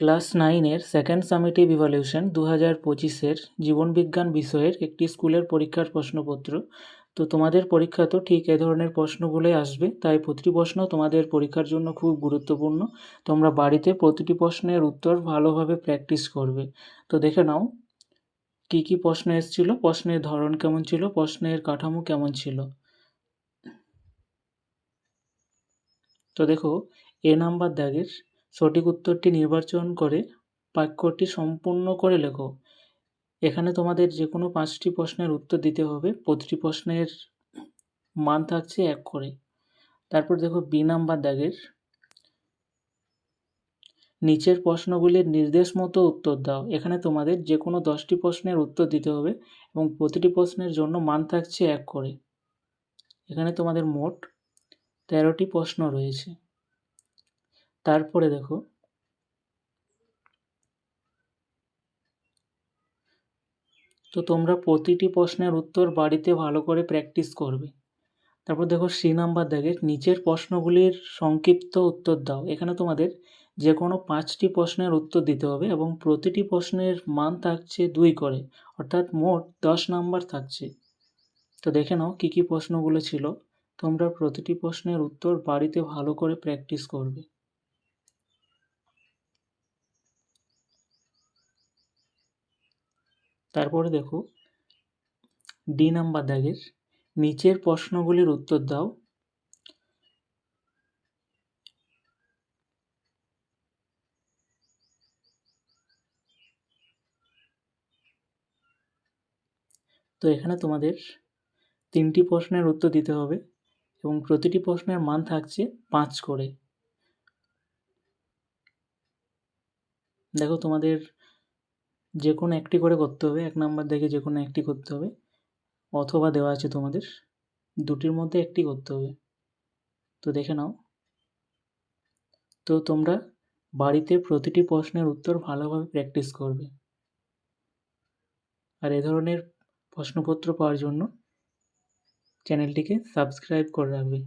Class 9-এর second summative evaluation 2025-এর জীবনবিজ্ঞান বিষয়ের একটি স্কুলের পরীক্ষার প্রশ্নপত্র। তো তোমাদের পরীক্ষা তো ঠিক এ ধরনের প্রশ্নগুলোই আসবে, তাই প্রতিটি প্রশ্ন তোমাদের পরীক্ষার জন্য খুব গুরুত্বপূর্ণ। তোমরা বাড়িতে প্রতিটি প্রশ্নের উত্তর ভালোভাবে প্র্যাকটিস করবে। তো দেখে নাও কী কী প্রশ্ন এসেছিল, প্রশ্নের ধরন কেমন ছিল, প্রশ্নের কাঠামো কেমন ছিল। তো দেখো, এ নাম্বার দাগের সঠিক উত্তরটি নির্বাচন করে বাক্যটি সম্পূর্ণ করে লেখো। এখানে তোমাদের যে কোনো 5টি প্রশ্নের উত্তর দিতে হবে, প্রতিটি প্রশ্নের মান থাকছে 1 করে। তারপর দেখো বি নাম্বার দাগের নিচের প্রশ্নগুলির নির্দেশ মতো উত্তর দাও। এখানে তোমাদের যে কোনো 10টি প্রশ্নের উত্তর দিতে হবে এবং প্রতিটি প্রশ্নের জন্য মান থাকছে 1 করে। এখানে তোমাদের মোট 13টি প্রশ্ন রয়েছে। তারপরে দেখো তো তোমরা প্রতিটি প্রশ্নের উত্তর বাড়িতে ভালো করে প্র্যাকটিস করবে। তারপর দেখো সি নাম্বার দাগের নিচের প্রশ্নগুলির সংক্ষিপ্ত উত্তর দাও। এখানে তোমাদের যে কোনো 5টি প্রশ্নের উত্তর দিতে হবে এবং প্রতিটি প্রশ্নের মান থাকছে 2 করে, অর্থাৎ মোট 10 নাম্বার থাকছে। তো দেখে নাও কী কী প্রশ্নগুলো ছিল। তোমরা প্রতিটি প্রশ্নের উত্তর বাড়িতে ভালো করে প্র্যাকটিস করবে। তারপরে দেখো ডি নাম্বার দাগের নিচের প্রশ্নগুলির উত্তর দাও। তো এখানে তোমাদের 3টি প্রশ্নের উত্তর দিতে হবে এবং প্রতিটি প্রশ্নের মান থাকছে 5 করে। দেখো তোমাদের যে কোনো একটি করে করতে হবে, 1 নাম্বার দেখে যে কোনো একটি করতে হবে, অথবা দেওয়া আছে তোমাদের 2টির মধ্যে একটি করতে হবে। তো দেখে নাও। তো তোমরা বাড়িতে প্রতিটি প্রশ্নের উত্তর ভালোভাবে প্র্যাকটিস করবে। আর এ ধরনের প্রশ্নপত্র পাওয়ার জন্য চ্যানেলটিকে সাবস্ক্রাইব করে রাখবে।